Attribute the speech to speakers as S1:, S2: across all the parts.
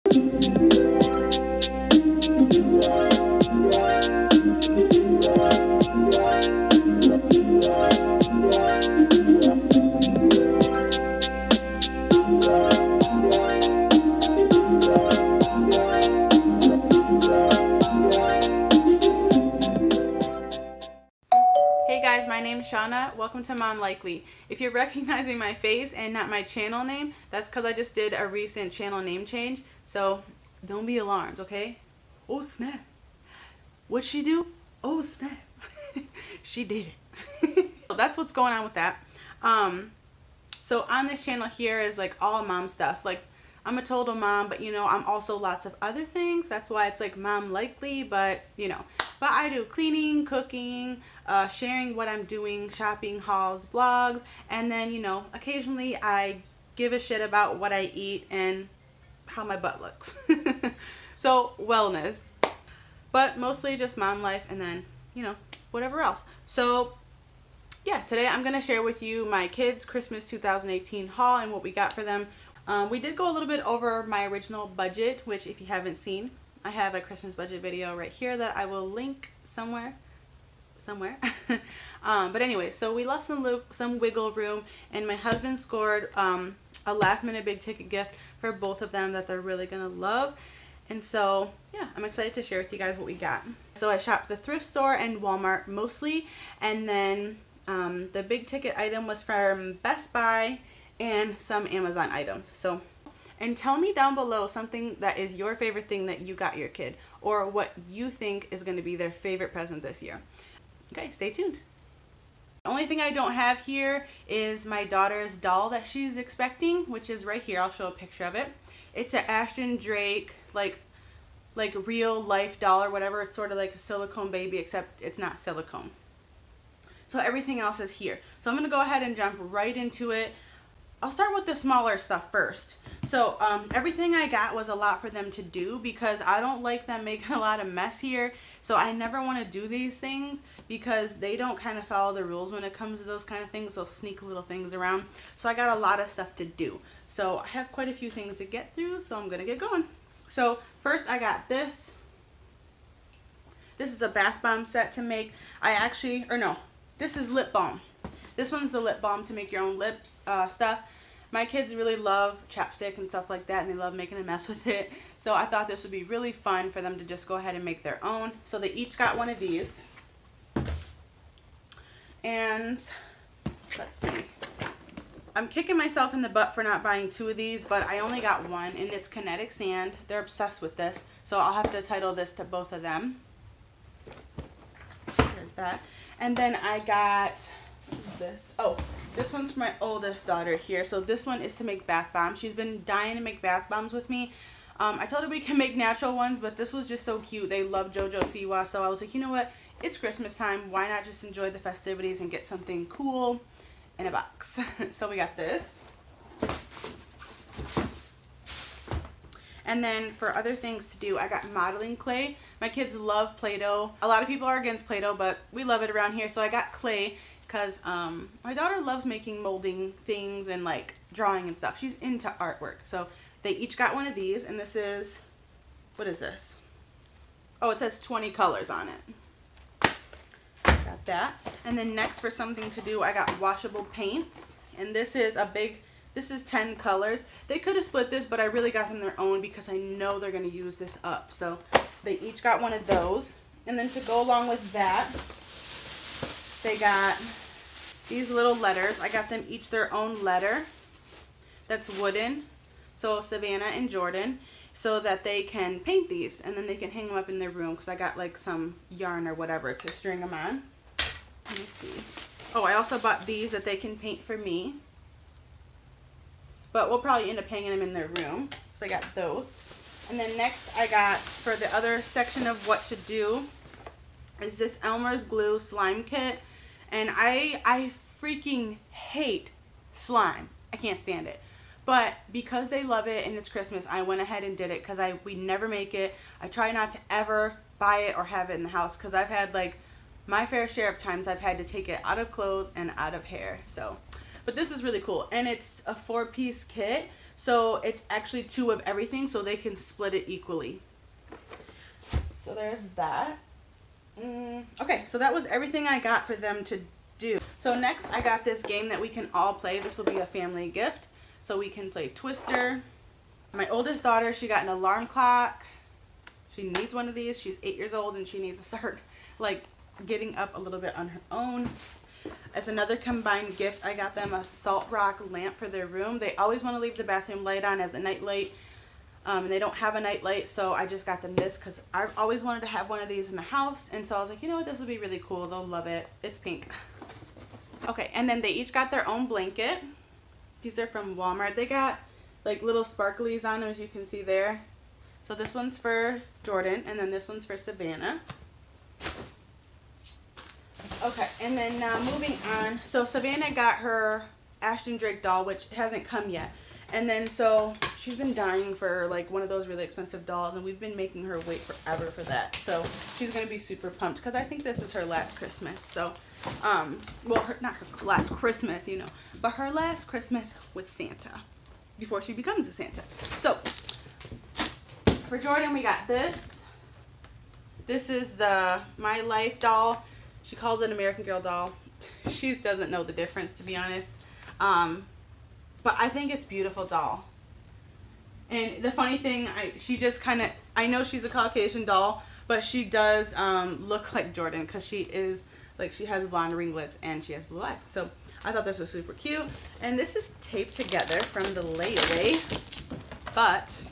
S1: Hey guys, my name is Shawna. Welcome to Mom Likely. If you're recognizing my face and not my channel name, that's because I just did a recent channel name change. So don't be alarmed, okay? Oh snap. What'd she do? Oh snap. She did it. That's what's going on with that. So on this channel here is like all mom stuff. Like I'm a total mom, but you know, I'm also lots of other things. That's why it's like Mom Likely, but you know. But I do cleaning, cooking, sharing what I'm doing, shopping, hauls, vlogs, and then, you know, occasionally I give a shit about what I eat and how my butt looks. So, wellness. But mostly just mom life and then, you know, whatever else. So, yeah, today I'm going to share with you my kids' Christmas 2018 haul and what we got for them. We did go a little bit over my original budget, which if you haven't seen, I have a Christmas budget video right here that I will link somewhere. But anyway, so we left some wiggle room, and my husband scored a last minute big ticket gift for both of them that they're really gonna love. And so yeah, I'm excited to share with you guys what we got. So I shopped the thrift store and Walmart mostly, and then the big ticket item was from Best Buy and some Amazon items. So, and tell me down below something that is your favorite thing that you got your kid, or what you think is going to be their favorite present this year. Okay, stay tuned. The only thing I don't have here is my daughter's doll that she's expecting, which is right here. I'll show a picture of it. It's an Ashton Drake, like real life doll or whatever. It's sort of like a silicone baby, except it's not silicone. So everything else is here. So I'm going to go ahead and jump right into it. I'll start with the smaller stuff first. So everything I got was a lot for them to do because I don't like them making a lot of mess here. So I never want to do these things because they don't kind of follow the rules when it comes to those kind of things. They'll sneak little things around. So I got a lot of stuff to do. So I have quite a few things to get through, so I'm going to get going. So first I got this. This is a bath bomb set to make. This is lip balm. This one's the lip balm to make your own lips stuff. My kids really love chapstick and stuff like that, and they love making a mess with it. So I thought this would be really fun for them to just go ahead and make their own. So they each got one of these. And let's see. I'm kicking myself in the butt for not buying two of these, but I only got one, and it's kinetic sand. They're obsessed with this. So I'll have to title this to both of them. There's that. And then I got this. Oh, this one's for my oldest daughter here. So this one is to make bath bombs. She's been dying to make bath bombs with me. I told her we can make natural ones, but this was just so cute. They love JoJo Siwa, so I was like, you know what? It's Christmas time. Why not just enjoy the festivities and get something cool in a box? So we got this. And then for other things to do, I got modeling clay. My kids love Play-Doh. A lot of people are against Play-Doh, but we love it around here. So I got clay because my daughter loves making molding things and like drawing and stuff. She's into artwork. So they each got one of these, and this is, what is this? Oh, it says 20 colors on it. Got that. And then next, for something to do, I got washable paints, and this is this is 10 colors. They could have split this, but I really got them their own because I know they're going to use this up. So they each got one of those. And then to go along with that, they got these little letters. I got them each their own letter that's wooden. So Savannah and Jordan, so that they can paint these, and then they can hang them up in their room because I got like some yarn or whatever to string them on. Let me see. Oh, I also bought these that they can paint for me. But we'll probably end up hanging them in their room. So I got those. And then next I got, for the other section of what to do, is this Elmer's Glue slime kit. And I freaking hate slime. I can't stand it. But because they love it and it's Christmas, I went ahead and did it because we never make it. I try not to ever buy it or have it in the house because I've had like my fair share of times I've had to take it out of clothes and out of hair. So, but this is really cool, and it's a 4-piece kit. So it's actually 2 of everything, so they can split it equally. So there's that. Okay, so that was everything I got for them to do. So next I got this game that we can all play. This will be a family gift. So we can play Twister. My oldest daughter, she got an alarm clock. She needs one of these. She's 8 years old and she needs to start like getting up a little bit on her own. As another combined gift, I got them a salt rock lamp for their room. They always want to leave the bathroom light on as a night light. And they don't have a night light, so I just got them this because I've always wanted to have one of these in the house. And so I was like, you know what, this would be really cool. They'll love it. It's pink. Okay, and then they each got their own blanket. These are from Walmart. They got like little sparklies on them, as you can see there. So this one's for Jordan, and then this one's for Savannah. Okay, and then now moving on. So Savannah got her Ashton Drake doll, which hasn't come yet. And then so she's been dying for like one of those really expensive dolls, and we've been making her wait forever for that. So she's going to be super pumped because I think this is her last Christmas. So, well, not her last Christmas, you know, but her last Christmas with Santa before she becomes a Santa. So for Jordan, we got this. This is the My Life doll. She calls it American Girl doll. She doesn't know the difference, to be honest. But I think it's a beautiful doll. And the funny thing, she just kind of, I know she's a Caucasian doll, but she does look like Jordan because she is, like, she has blonde ringlets and she has blue eyes. So I thought this was super cute. And this is taped together from the layaway. But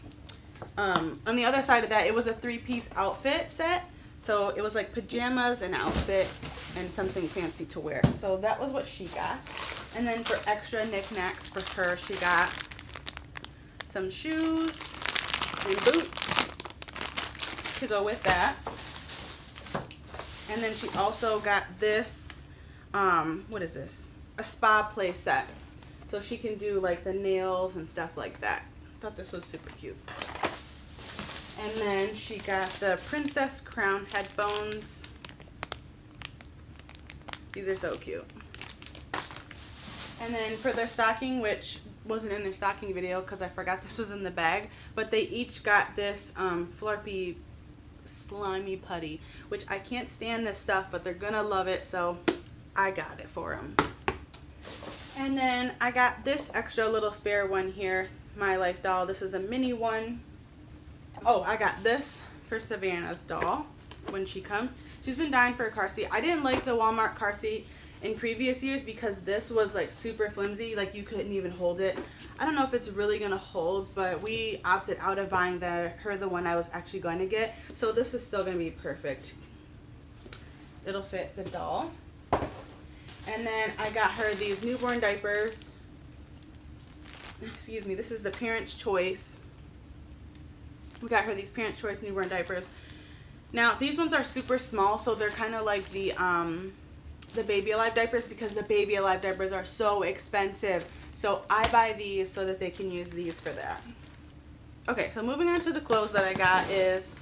S1: on the other side of that, it was a 3-piece outfit set. So it was like pajamas, an outfit, and something fancy to wear. So that was what she got. And then for extra knickknacks for her, she got some shoes and boots to go with that. And then she also got this, what is this? A spa play set. So she can do like the nails and stuff like that. I thought this was super cute. And then she got the Princess Crown headphones. These are so cute. And then for their stocking, which wasn't in their stocking video because I forgot this was in the bag, but they each got this Flurpy slimy putty, which I can't stand this stuff, but they're gonna love it, so I got it for them. And then I got this extra little spare one here, My Life doll. This is a mini one. Oh, I got this for Savannah's doll when she comes. She's been dying for a car seat. I didn't like the Walmart car seat in previous years because this was like super flimsy, like you couldn't even hold it. I don't know if it's really gonna hold, but we opted out of buying the one I was actually going to get. So this is still gonna be perfect. It'll fit the doll. And then I got her these newborn diapers. Excuse me, this is the Parents' Choice. We got her these Parents' Choice newborn diapers. Now these ones are super small, so they're kind of like the Baby Alive diapers because the Baby Alive diapers are so expensive. So I buy these so that they can use these for that. Okay, so moving on to the clothes that I got is,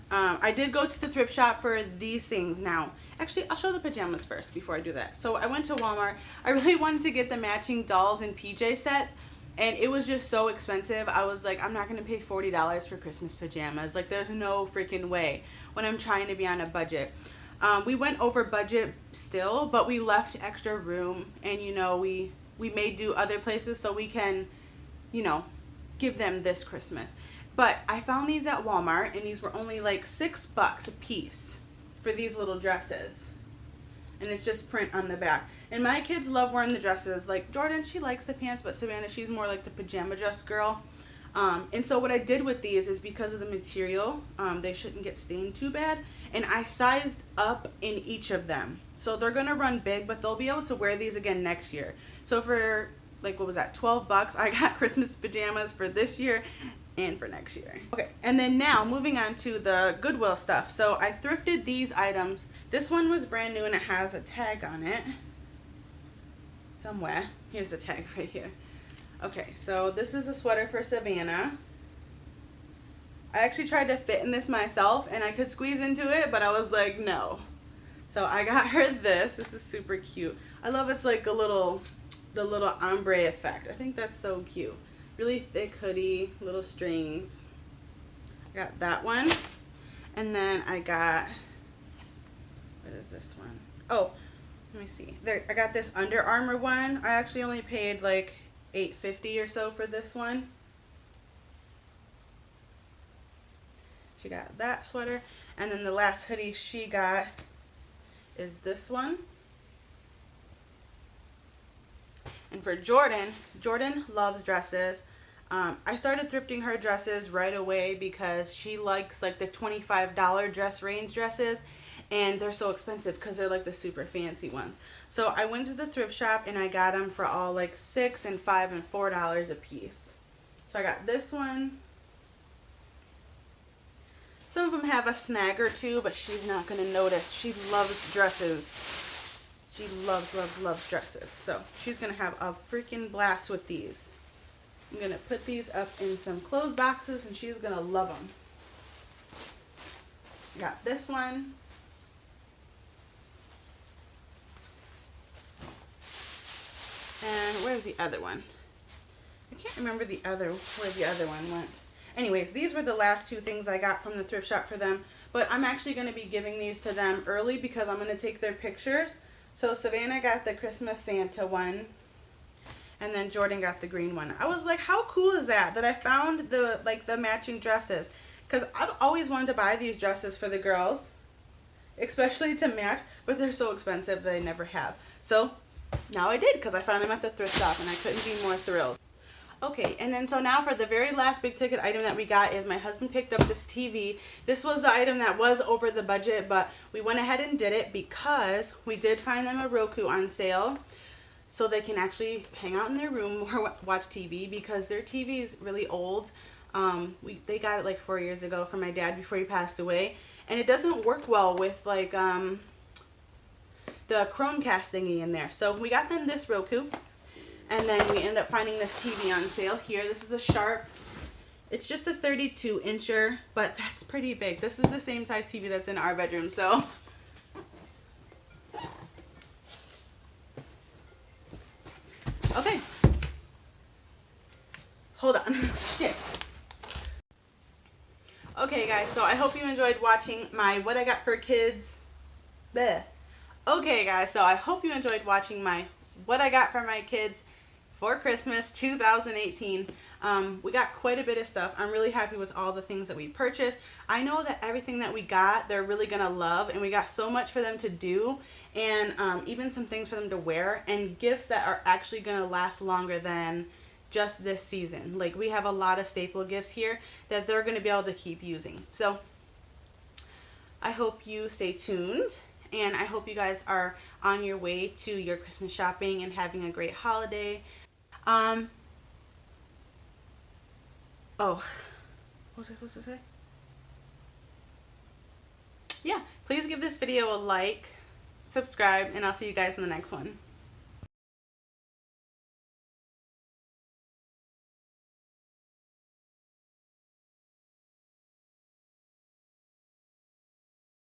S1: I did go to the thrift shop for these things. Now, actually, I'll show the pajamas first before I do that. So I went to Walmart. I really wanted to get the matching dolls and PJ sets, and it was just so expensive. I was like, I'm not going to pay $40 for Christmas pajamas. Like, there's no freaking way when I'm trying to be on a budget. We went over budget still, but we left extra room, and, you know, we may do other places so we can, you know, give them this Christmas. But I found these at Walmart, and these were only like $6 a piece for these little dresses. And it's just print on the back. And my kids love wearing the dresses. Like Jordan, she likes the pants, but Savannah, she's more like the pajama dress girl. And so what I did with these is because of the material, they shouldn't get stained too bad. And I sized up in each of them. So they're going to run big, but they'll be able to wear these again next year. So for, like, what was that, $12, I got Christmas pajamas for this year and for next year. Okay, and then now moving on to the Goodwill stuff. So I thrifted these items. This one was brand new and it has a tag on it somewhere. Here's the tag right here. Okay, so this is a sweater for Savannah. I actually tried to fit in this myself and I could squeeze into it, but I was like, no. So I got her this. This is super cute. I love it's like the little ombre effect. I think that's so cute. really thick hoodie, little strings. I got that one. And then I got, what is this one? Oh, let me see. There, I got this Under Armour one. I actually only paid like $8.50 or so for this one. She got that sweater. And then the last hoodie she got is this one. And for Jordan, Jordan loves dresses. I started thrifting her dresses right away because she likes like the $25 dress range dresses, and they're so expensive because they're like the super fancy ones. So I went to the thrift shop and I got them for all like $6 and $5 and $4 a piece. So I got this one. Some of them have a snag or two, but she's not going to notice. She loves dresses. She loves dresses. So she's going to have a freaking blast with these. I'm going to put these up in some clothes boxes and she's going to love them. Got this one. And where's the other one? I can't remember where the other one went. Anyways, these were the last two things I got from the thrift shop for them. But I'm actually going to be giving these to them early because I'm going to take their pictures. So Savannah got the Christmas Santa one. And then Jordan got the green one. I was like, how cool is that? That I found the matching dresses. Because I've always wanted to buy these dresses for the girls. Especially to match. But they're so expensive that I never have. So now I did because I found them at the thrift shop. And I couldn't be more thrilled. Okay, and then so now for the very last big ticket item that we got is my husband picked up this TV. This was the item that was over the budget, but we went ahead and did it because we did find them a Roku on sale. So they can actually hang out in their room or watch TV because their TV is really old. They got it like 4 years ago from my dad before he passed away. And it doesn't work well with like the Chromecast thingy in there. So we got them this Roku. And then we ended up finding this TV on sale here. This is a Sharp. It's just a 32-incher, but that's pretty big. This is the same size TV that's in our bedroom, so. Okay. Hold on. Shit. Okay, guys, so I hope you enjoyed watching my What I Got for Kids. Bleh. Okay, guys, so I hope you enjoyed watching my What I Got for My Kids for Christmas 2018. We got quite a bit of stuff. I'm really happy with all the things that we purchased. I know that everything that we got, they're really gonna love, and we got so much for them to do, and even some things for them to wear, and gifts that are actually gonna last longer than just this season. Like, we have a lot of staple gifts here that they're gonna be able to keep using. So I hope you stay tuned. And I hope you guys are on your way to your Christmas shopping and having a great holiday. Oh, what was I supposed to say? Yeah, please give this video a like, subscribe, and I'll see you guys in the next one.